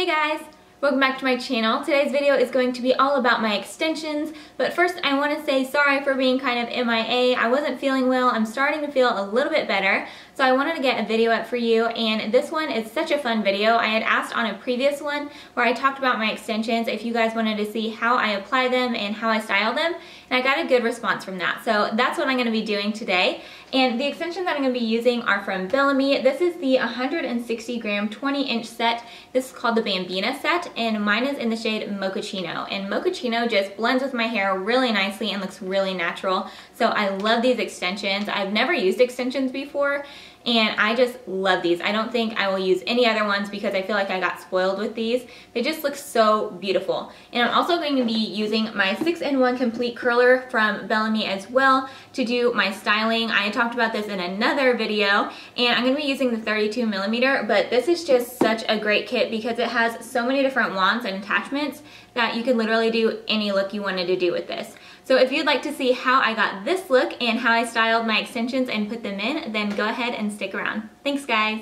Hey guys! Welcome back to my channel. Today's video is going to be all about my extensions, but first I want to say sorry for being kind of MIA. I wasn't feeling well. I'm starting to feel a little bit better, so I wanted to get a video up for you, and this one is such a fun video. I had asked on a previous one where I talked about my extensions if you guys wanted to see how I apply them and how I style them, and I got a good response from that. So that's what I'm going to be doing today. And the extensions that I'm going to be using are from Bellami. This is the 160 gram 20-inch set. This is called the Bambina set, and mine is in the shade Mochaccino. And Mochaccino just blends with my hair really nicely and looks really natural. So I love these extensions. I've never used extensions before, and I just love these. I don't think I will use any other ones because I feel like I got spoiled with these. They just look so beautiful. And I'm also going to be using my 6-in-1 complete curler from Bellami as well to do my styling. I talked about this in another video, and I'm going to be using the 32mm, but this is just such a great kit because it has so many different wands and attachments that you could literally do any look you wanted to do with this. So if you'd like to see how I got this look and how I styled my extensions and put them in, then go ahead and stick around. Thanks guys!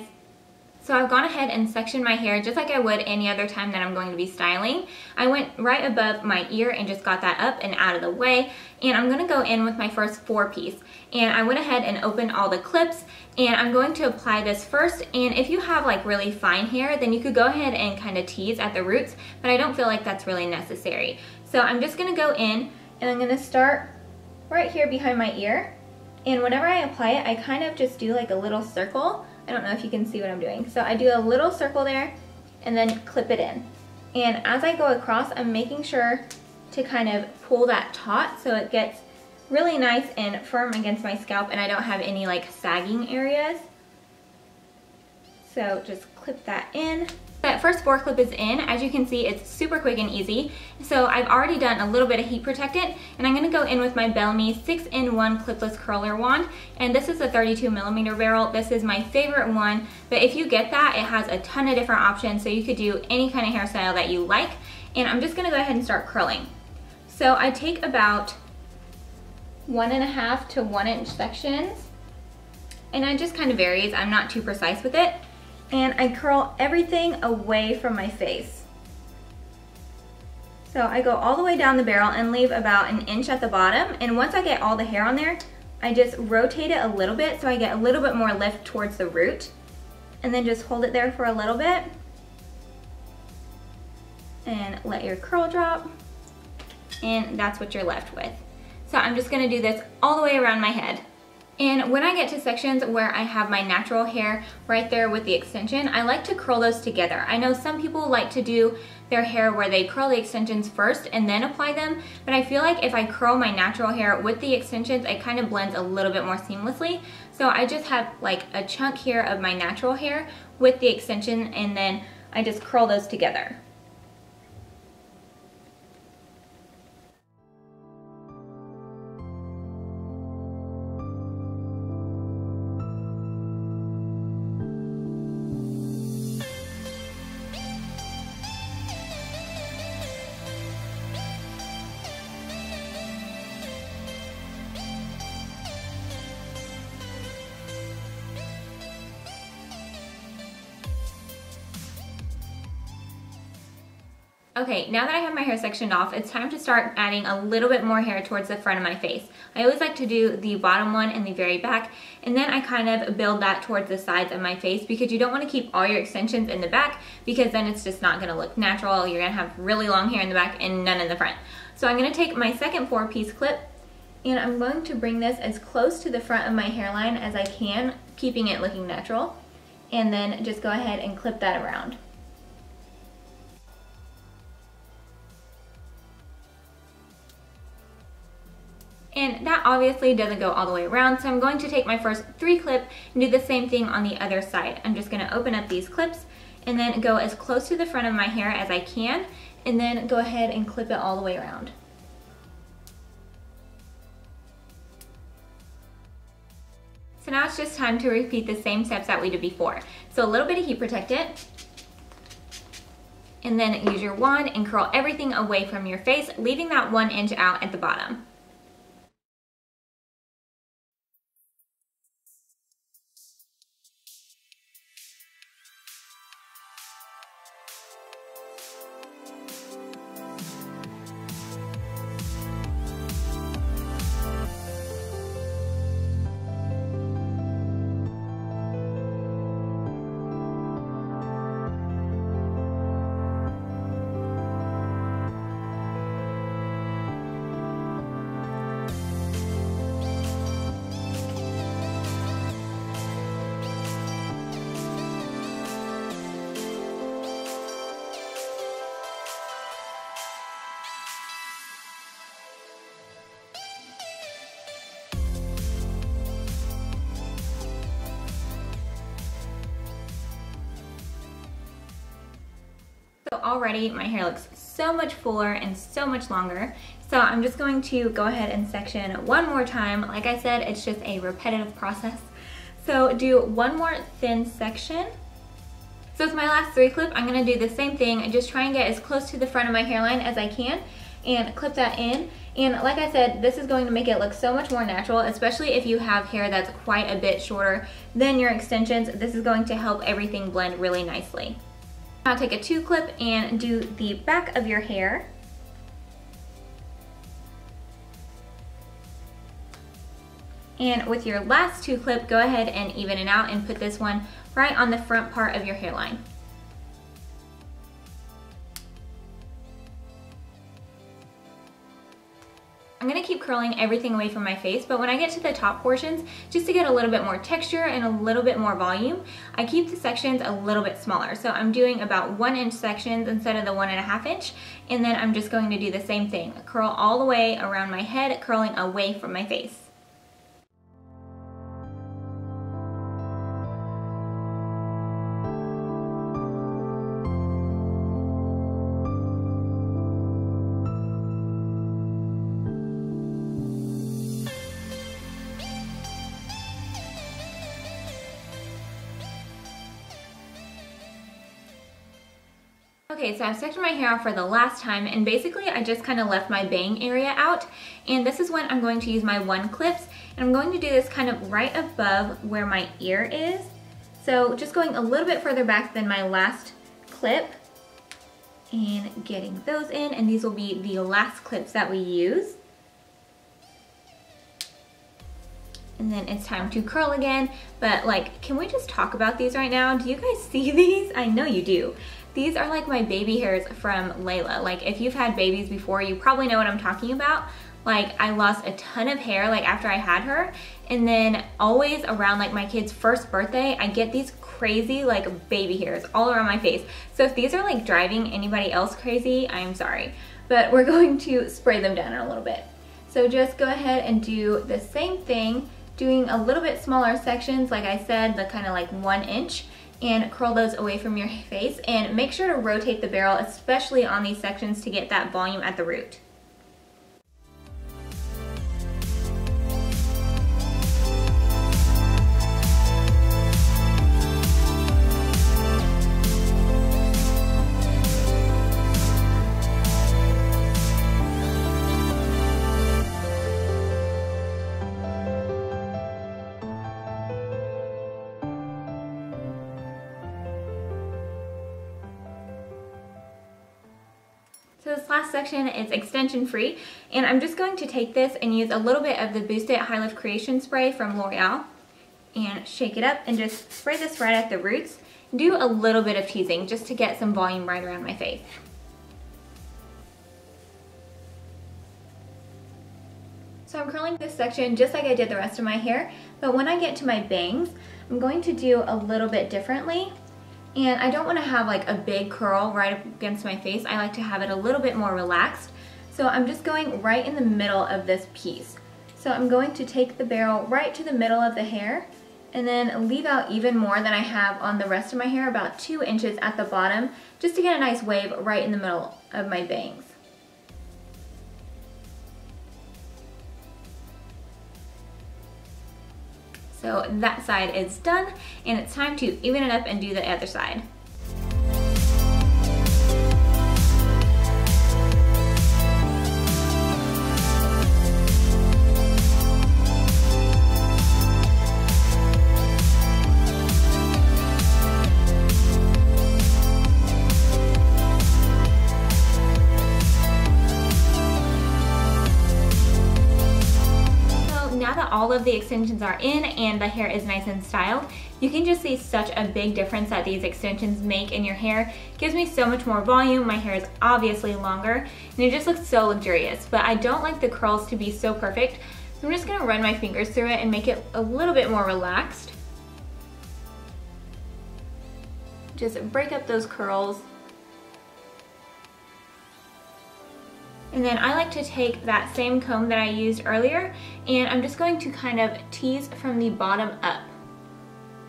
So I've gone ahead and sectioned my hair just like I would any other time that I'm going to be styling. I went right above my ear and just got that up and out of the way, and I'm going to go in with my first 4-piece. And I went ahead and opened all the clips, and I'm going to apply this first. And if you have like really fine hair, then you could go ahead and kind of tease at the roots, but I don't feel like that's really necessary. So I'm just going to go in, and I'm going to start right here behind my ear, and whenever I apply it, I kind of just do like a little circle. I don't know if you can see what I'm doing. So I do a little circle there and then clip it in. And as I go across, I'm making sure to kind of pull that taut so it gets really nice and firm against my scalp and I don't have any like sagging areas. So just clip that in. That first 4 clip is in. As you can see, it's super quick and easy. So I've already done a little bit of heat protectant, and I'm going to go in with my Bellami 6-in-1 clipless curler wand, and this is a 32mm barrel. This is my favorite one, but if you get that, it has a ton of different options, so you could do any kind of hairstyle that you like. And I'm just going to go ahead and start curling. So I take about 1.5 to 1-inch sections, and it just kind of varies. I'm not too precise with it. And I curl everything away from my face. So I go all the way down the barrel and leave about 1 inch at the bottom, and once I get all the hair on there, I just rotate it a little bit so I get a little bit more lift towards the root, and then just hold it there for a little bit and let your curl drop, and that's what you're left with. So I'm just going to do this all the way around my head. And when I get to sections where I have my natural hair right there with the extension, I like to curl those together. I know some people like to do their hair where they curl the extensions first and then apply them, but I feel like if I curl my natural hair with the extensions, it kind of blends a little bit more seamlessly. So I just have like a chunk here of my natural hair with the extension, and then I just curl those together. Okay, now that I have my hair sectioned off, it's time to start adding a little bit more hair towards the front of my face. I always like to do the bottom one in the very back, and then I kind of build that towards the sides of my face because you don't want to keep all your extensions in the back because then it's just not going to look natural. You're going to have really long hair in the back and none in the front. So I'm going to take my second 4-piece clip, and I'm going to bring this as close to the front of my hairline as I can, keeping it looking natural, and then just go ahead and clip that around. And that obviously doesn't go all the way around, so I'm going to take my first 3 clips and do the same thing on the other side. I'm just going to open up these clips and then go as close to the front of my hair as I can, and then go ahead and clip it all the way around. So now it's just time to repeat the same steps that we did before. So a little bit of heat protectant, and then use your wand and curl everything away from your face, leaving that 1 inch out at the bottom. So already my hair looks so much fuller and so much longer. So I'm just going to go ahead and section one more time. Like I said, it's just a repetitive process. So do one more thin section. So with my last 3 clip, I'm gonna do the same thing and just try and get as close to the front of my hairline as I can and clip that in. And like I said, this is going to make it look so much more natural, especially if you have hair that's quite a bit shorter than your extensions. This is going to help everything blend really nicely. Now take a 2 clip and do the back of your hair. And with your last 2 clip, go ahead and even it out and put this one right on the front part of your hairline. I'm gonna keep curling everything away from my face, but when I get to the top portions, just to get a little bit more texture and a little bit more volume, I keep the sections a little bit smaller. So I'm doing about 1-inch sections instead of the 1.5 inch, and then I'm just going to do the same thing. Curl all the way around my head, curling away from my face. Okay, so I've sectioned my hair off for the last time, and basically I just kind of left my bang area out, and this is when I'm going to use my 1 clips, and I'm going to do this kind of right above where my ear is. So just going a little bit further back than my last clip and getting those in, and these will be the last clips that we use. And then it's time to curl again, but like, can we just talk about these right now? Do you guys see these? I know you do. These are like my baby hairs from Layla. Like if you've had babies before, you probably know what I'm talking about. Like I lost a ton of hair like after I had her, and then always around like my kid's first birthday, I get these crazy like baby hairs all around my face. So if these are like driving anybody else crazy, I'm sorry. But we're going to spray them down in a little bit. So just go ahead and do the same thing, doing a little bit smaller sections, like I said, the kind of like 1 inch, and curl those away from your face, and make sure to rotate the barrel, especially on these sections, to get that volume at the root. So this last section is extension free, and I'm just going to take this and use a little bit of the Boost It High Lift Creation Spray from L'Oreal and shake it up and just spray this right at the roots. Do a little bit of teasing just to get some volume right around my face. So I'm curling this section just like I did the rest of my hair, but when I get to my bangs, I'm going to do a little bit differently. And I don't want to have like a big curl right up against my face. I like to have it a little bit more relaxed. So I'm just going right in the middle of this piece. So I'm going to take the barrel right to the middle of the hair and then leave out even more than I have on the rest of my hair, about 2 inches at the bottom, just to get a nice wave right in the middle of my bangs. So that side is done, and it's time to even it up and do the other side. Now that all of the extensions are in and the hair is nice and styled, you can just see such a big difference that these extensions make in your hair. It gives me so much more volume. My hair is obviously longer and it just looks so luxurious, but I don't like the curls to be so perfect. So I'm just gonna run my fingers through it and make it a little bit more relaxed. Just break up those curls. And then I like to take that same comb that I used earlier, and I'm just going to kind of tease from the bottom up,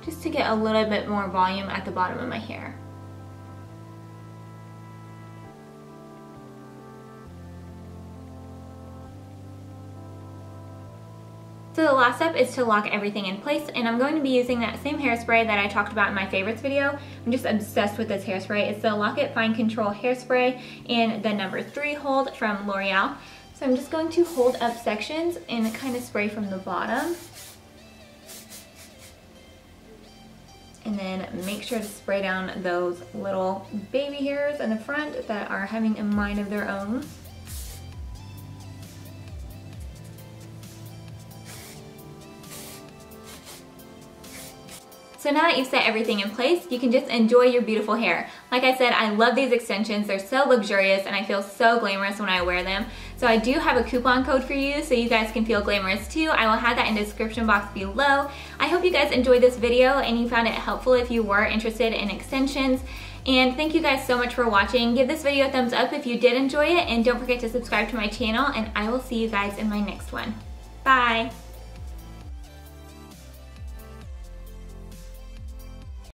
just to get a little bit more volume at the bottom of my hair. So the last step is to lock everything in place, and I'm going to be using that same hairspray that I talked about in my favorites video. I'm just obsessed with this hairspray. It's the Lock It Fine Control Hairspray in the number 3 hold from L'Oreal. So I'm just going to hold up sections and kind of spray from the bottom. And then make sure to spray down those little baby hairs in the front that are having a mind of their own. So now that you've set everything in place, you can just enjoy your beautiful hair. Like I said, I love these extensions. They're so luxurious and I feel so glamorous when I wear them. So I do have a coupon code for you so you guys can feel glamorous too. I will have that in the description box below. I hope you guys enjoyed this video and you found it helpful if you were interested in extensions. And thank you guys so much for watching. Give this video a thumbs up if you did enjoy it, and don't forget to subscribe to my channel, and I will see you guys in my next one. Bye!